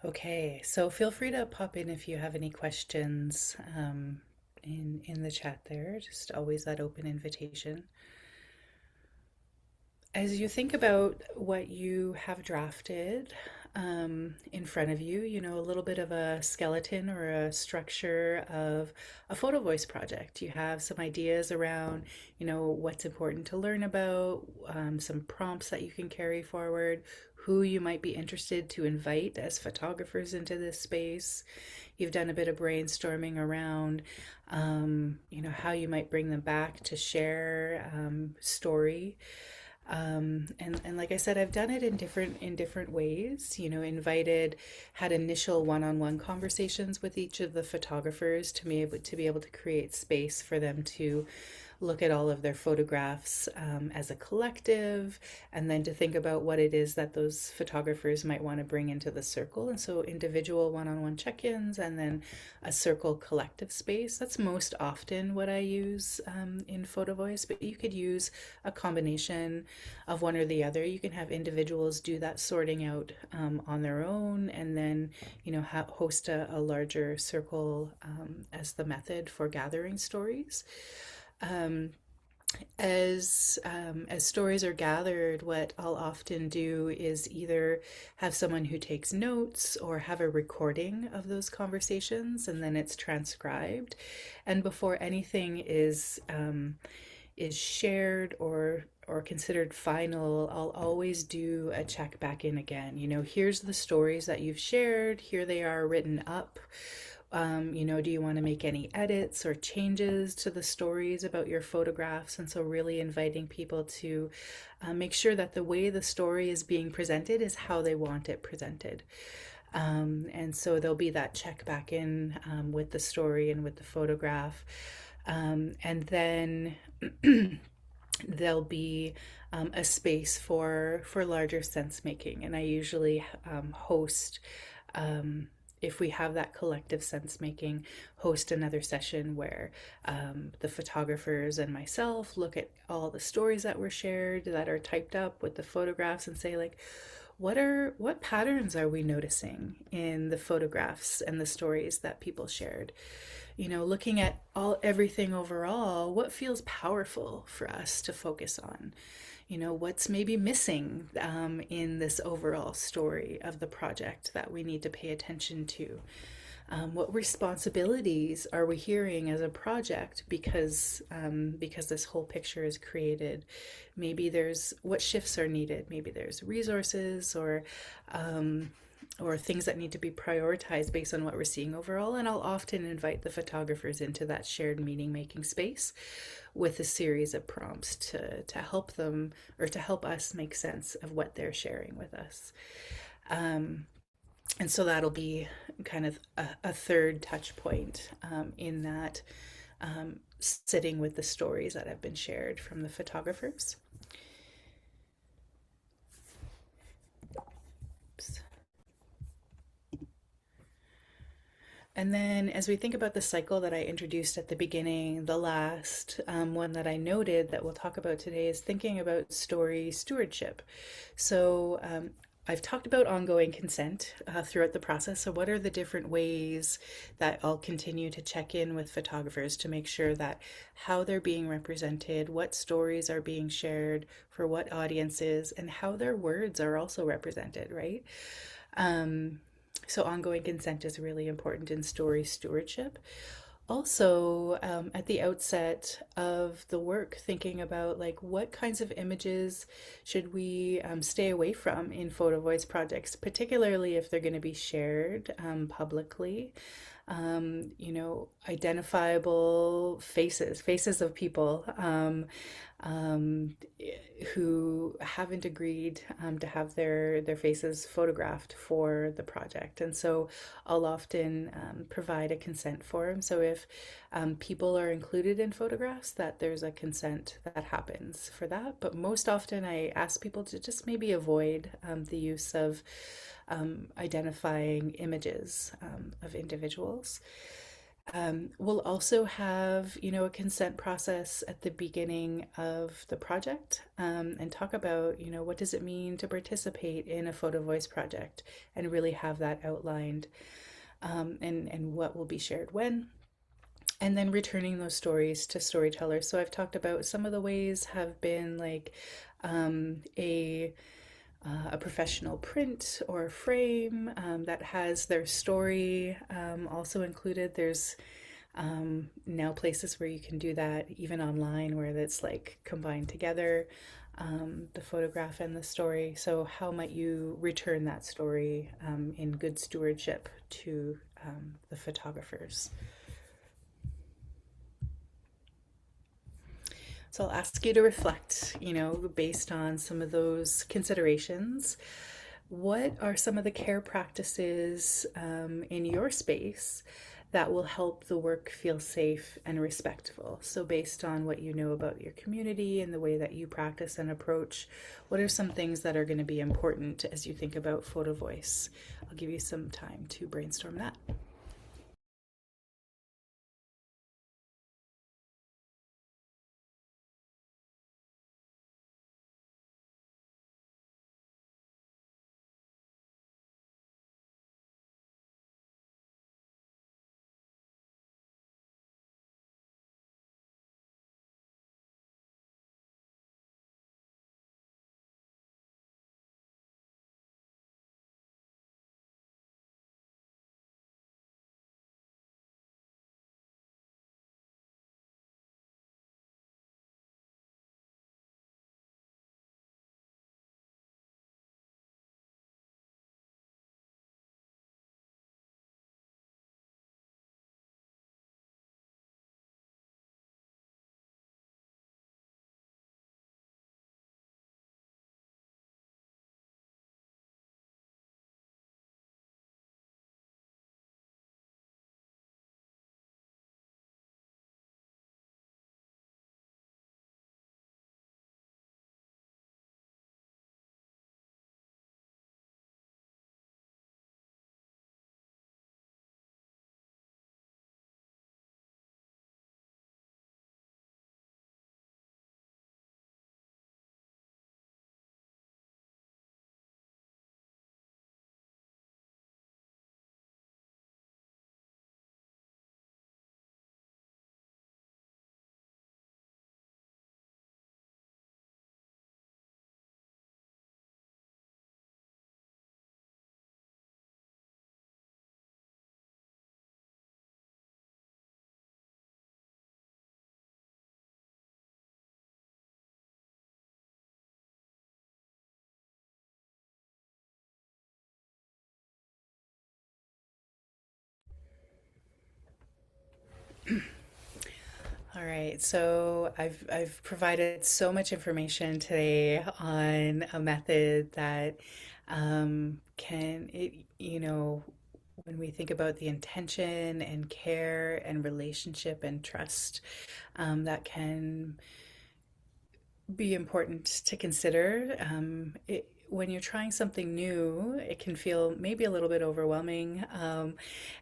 Okay, so feel free to pop in if you have any questions in the chat there. Just always that open invitation. As you think about what you have drafted in front of you, you know, a little bit of a skeleton or a structure of a photo voice project. You have some ideas around, you know, what's important to learn about, some prompts that you can carry forward, who you might be interested to invite as photographers into this space. You've done a bit of brainstorming around, you know, how you might bring them back to share story. And like I said, I've done it in different ways. You know, invited, had initial one-on-one conversations with each of the photographers to be able to create space for them to look at all of their photographs as a collective, and then to think about what it is that those photographers might want to bring into the circle. And so individual one-on-one check-ins and then a circle collective space. That's most often what I use in Photo Voice, but you could use a combination of one or the other. You can have individuals do that sorting out on their own, and then, you know, host a larger circle as the method for gathering stories. Um, as stories are gathered, what I'll often do is either have someone who takes notes or have a recording of those conversations, and then it's transcribed. And before anything is shared or considered final, I'll always do a check back in again. You know, here's the stories that you've shared. Here they are written up. You know, do you want to make any edits or changes to the stories about your photographs? And so really inviting people to make sure that the way the story is being presented is how they want it presented. And so there'll be that check back in with the story and with the photograph. And then there'll be a space for larger sense making. And I usually host, if we have that collective sense making, host another session where the photographers and myself look at all the stories that were shared that are typed up with the photographs and say, like, what patterns are we noticing in the photographs and the stories that people shared? You know, looking at everything overall, what feels powerful for us to focus on? You know, what's maybe missing in this overall story of the project that we need to pay attention to? What responsibilities are we hearing as a project because this whole picture is created? Maybe there's what shifts are needed. Maybe there's resources or things that need to be prioritized based on what we're seeing overall. And I'll often invite the photographers into that shared meaning making space with a series of prompts to help them or to help us make sense of what they're sharing with us. And so that'll be kind of a third touch point in that sitting with the stories that have been shared from the photographers. Oops. And then as we think about the cycle that I introduced at the beginning, the last one that I noted that we'll talk about today is thinking about story stewardship. So I've talked about ongoing consent throughout the process. So what are the different ways that I'll continue to check in with photographers to make sure that how they're being represented, what stories are being shared for what audiences, and how their words are also represented, right? So ongoing consent is really important in story stewardship. Also, at the outset of the work, thinking about like what kinds of images should we stay away from in photo voice projects, particularly if they're going to be shared publicly. You know, identifiable faces of people um, who haven't agreed to have their faces photographed for the project. And so I'll often provide a consent form. So if people are included in photographs, that there's a consent that happens for that. But most often I ask people to just maybe avoid the use of identifying images of individuals. We'll also have, a consent process at the beginning of the project, and talk about, what does it mean to participate in a photo voice project, and really have that outlined, and what will be shared when. And then returning those stories to storytellers. So I've talked about some of the ways have been like a professional print or frame that has their story also included. There's now places where you can do that even online where it's like combined together, the photograph and the story. So how might you return that story in good stewardship to the photographers? So I'll ask you to reflect, based on some of those considerations. What are some of the care practices in your space that will help the work feel safe and respectful? So, based on what you know about your community and the way that you practice and approach, what are some things that are going to be important as you think about photo voice? I'll give you some time to brainstorm that. All right, so I've provided so much information today on a method that can it when we think about the intention and care and relationship and trust, that can be important to consider. When you're trying something new, it can feel maybe a little bit overwhelming.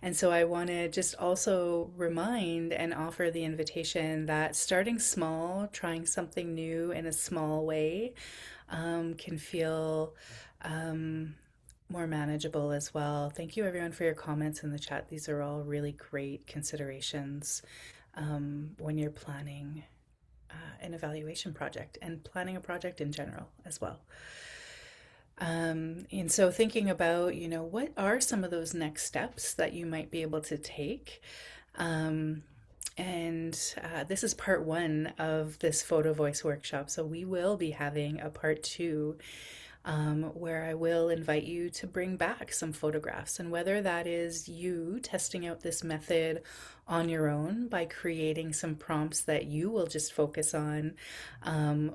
And so I want to just also remind and offer the invitation that starting small, trying something new in a small way, can feel more manageable as well. Thank you, everyone, for your comments in the chat. These are all really great considerations when you're planning an evaluation project and planning a project in general as well. And so thinking about, what are some of those next steps that you might be able to take? And this is part one of this photo voice workshop. So we will be having a part two, where I will invite you to bring back some photographs. And whether that is you testing out this method on your own by creating some prompts that you will just focus on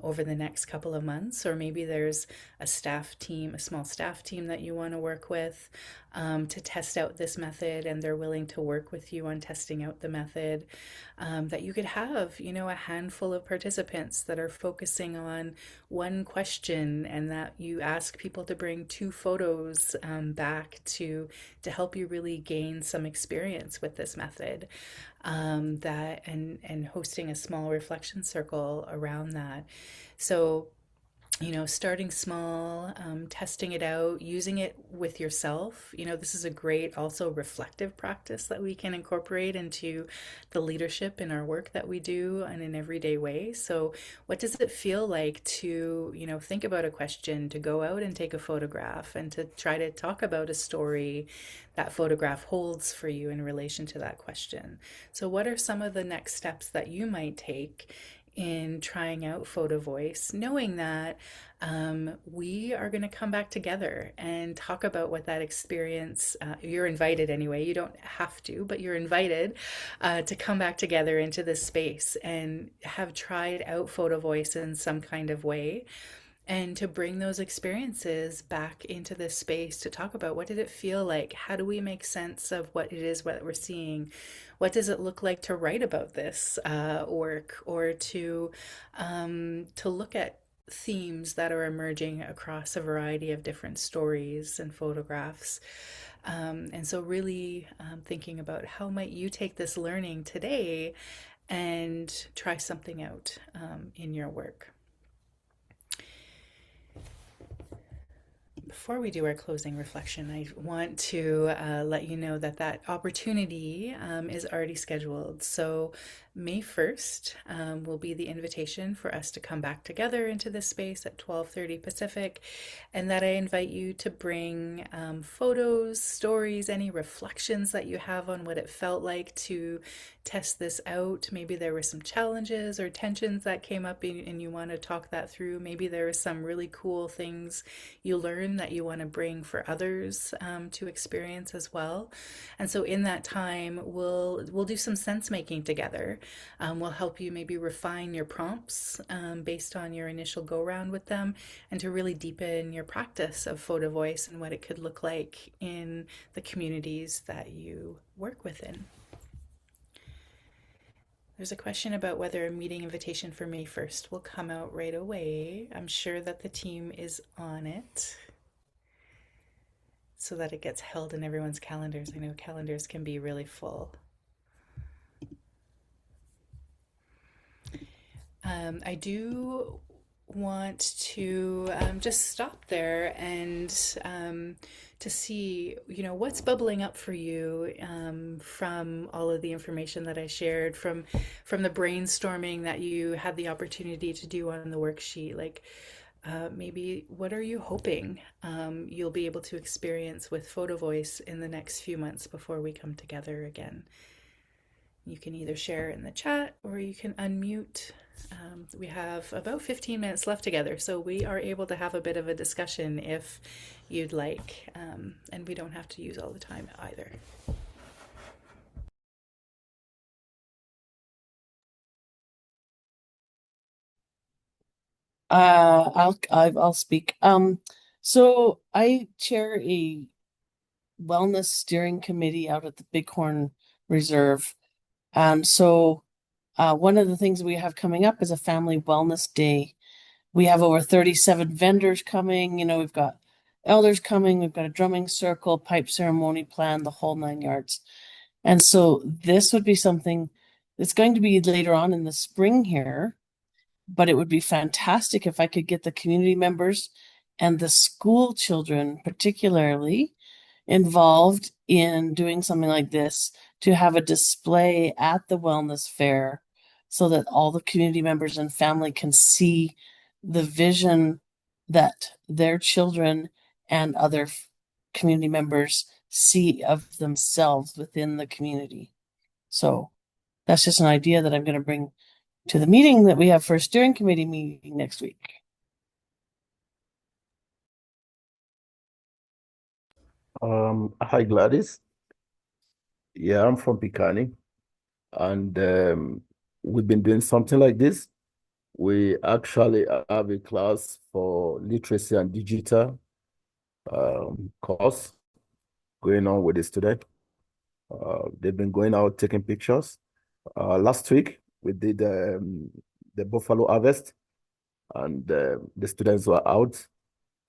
over the next couple of months, or maybe there's a staff team, a small staff team that you want to work with to test out this method, and they're willing to work with you on testing out the method, that you could have, a handful of participants that are focusing on one question, and that you ask people to bring two photos back to help you really gain some experience with this method. that and hosting a small reflection circle around that. So starting small, testing it out, using it with yourself. This is a great also reflective practice that we can incorporate into the leadership in our work that we do in an everyday way. So, what does it feel like to, think about a question, to go out and take a photograph, and to try to talk about a story that photograph holds for you in relation to that question? So, what are some of the next steps that you might take in trying out photo voice, knowing that we are going to come back together and talk about what that experience, you're invited anyway, you don't have to, but you're invited to come back together into this space and have tried out photo voice in some kind of way, and to bring those experiences back into this space to talk about what did it feel like, how do we make sense of what it is what we're seeing, what does it look like to write about this work, or to look at themes that are emerging across a variety of different stories and photographs. And so really thinking about how might you take this learning today and try something out in your work. Before we do our closing reflection, I want to let you know that that opportunity is already scheduled. So May 1st will be the invitation for us to come back together into this space at 12:30 Pacific, and that I invite you to bring photos, stories, any reflections that you have on what it felt like to test this out. Maybe there were some challenges or tensions that came up and you want to talk that through. Maybe there are some really cool things you learned that you want to bring for others to experience as well. And so in that time, we'll do some sense making together. We'll help you maybe refine your prompts based on your initial go round with them, and to really deepen your practice of photo voice and what it could look like in the communities that you work within. There's a question about whether a meeting invitation for May 1st will come out right away. I'm sure that the team is on it so that it gets held in everyone's calendars. I know calendars can be really full. I do want to just stop there and to see, what's bubbling up for you from all of the information that I shared, from the brainstorming that you had the opportunity to do on the worksheet. Like, maybe what are you hoping you'll be able to experience with photo voice in the next few months before we come together again? You can either share in the chat or you can unmute. We have about 15 minutes left together, so we are able to have a bit of a discussion if you'd like, and we don't have to use all the time either. I'll speak. So I chair a wellness steering committee out at the Bighorn Reserve, and so one of the things we have coming up is a family wellness day. We have over 37 vendors coming. We've got elders coming. We've got a drumming circle, pipe ceremony planned, the whole 9 yards. And so this would be something that's going to be later on in the spring here, but it would be fantastic if I could get the community members and the school children particularly involved in doing something like this, to have a display at the wellness fair so that all the community members and family can see the vision that their children and other community members see of themselves within the community. So that's just an idea that I'm going to bring to the meeting that we have for a steering committee meeting next week. Hi Gladys. Yeah, I'm from Picani, and we've been doing something like this. We actually have a class for literacy and digital course going on with the student. They've been going out taking pictures. Last week we did the buffalo harvest, and the students were out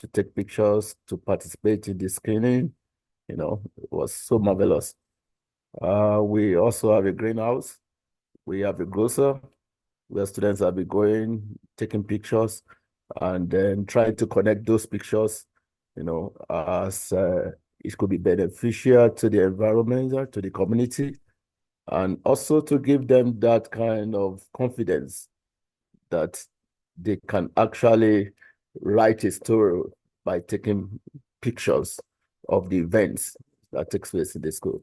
to take pictures, to participate in the screening. It was so marvelous. We also have a greenhouse. We have a grocer where students will be going, taking pictures, and then trying to connect those pictures, as it could be beneficial to the environment, to the community, and also to give them that kind of confidence that they can actually write a story by taking pictures of the events that takes place in the school.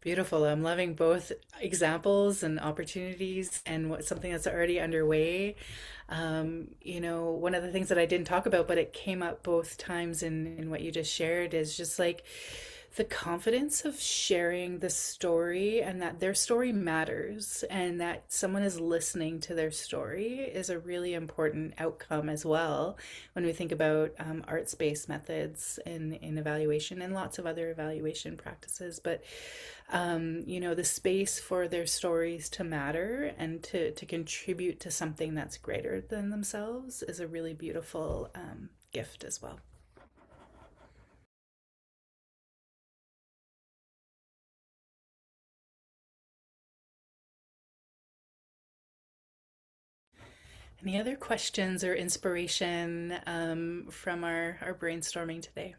Beautiful. I'm loving both examples and opportunities and something that's already underway. One of the things that I didn't talk about, but it came up both times in what you just shared, is just like the confidence of sharing the story and that their story matters and that someone is listening to their story is a really important outcome as well when we think about arts-based methods in evaluation and lots of other evaluation practices. But the space for their stories to matter and to contribute to something that's greater than themselves is a really beautiful gift as well. Any other questions or inspiration from our brainstorming today?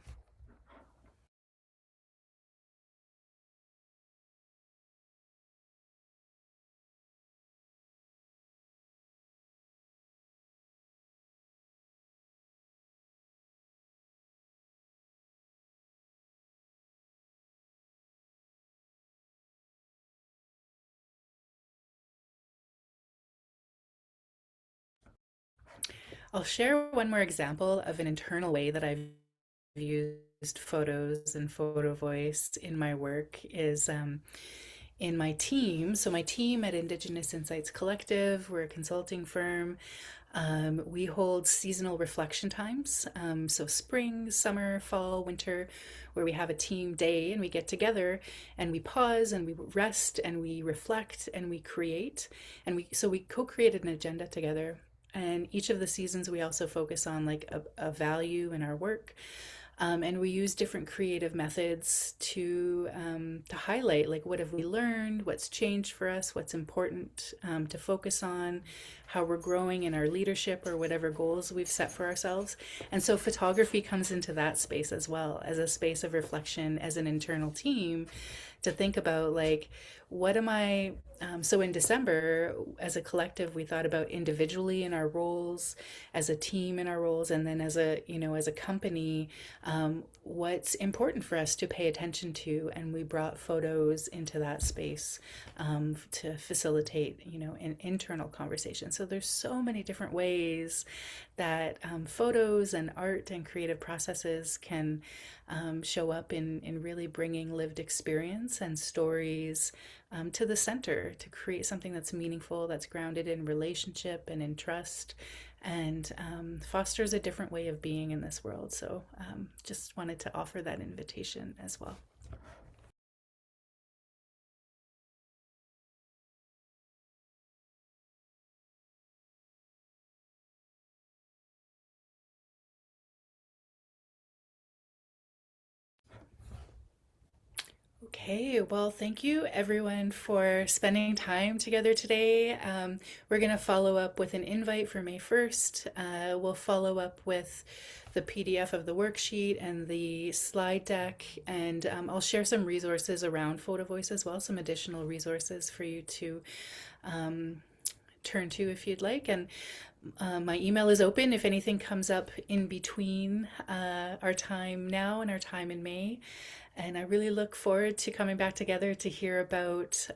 I'll share one more example of an internal way that I've used photos and photo voice in my work is in my team. So my team at Indigenous Insights Collective, we're a consulting firm. We hold seasonal reflection times. So spring, summer, fall, winter, where we have a team day and we get together and we pause and we rest and we reflect and we create. And we co-created an agenda together. And each of the seasons, we also focus on like a value in our work. And we use different creative methods to highlight like what have we learned, what's changed for us, what's important to focus on, how we're growing in our leadership or whatever goals we've set for ourselves. And so photography comes into that space as well as a space of reflection as an internal team to think about like what am I so in December as a collective we thought about individually in our roles, as a team in our roles, and then as a company, what's important for us to pay attention to, and we brought photos into that space to facilitate an internal conversation. So there's so many different ways that photos and art and creative processes can show up in really bringing lived experience and stories to the center to create something that's meaningful, that's grounded in relationship and in trust, and fosters a different way of being in this world. So just wanted to offer that invitation as well. Okay, well, thank you everyone for spending time together today. We're going to follow up with an invite for May 1st. We'll follow up with the PDF of the worksheet and the slide deck, and I'll share some resources around Photo Voice as well, some additional resources for you to turn to if you'd like. And my email is open if anything comes up in between our time now and our time in May. And I really look forward to coming back together to hear about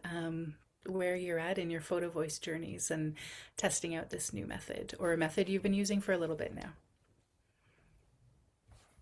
where you're at in your photo voice journeys and testing out this new method or a method you've been using for a little bit now.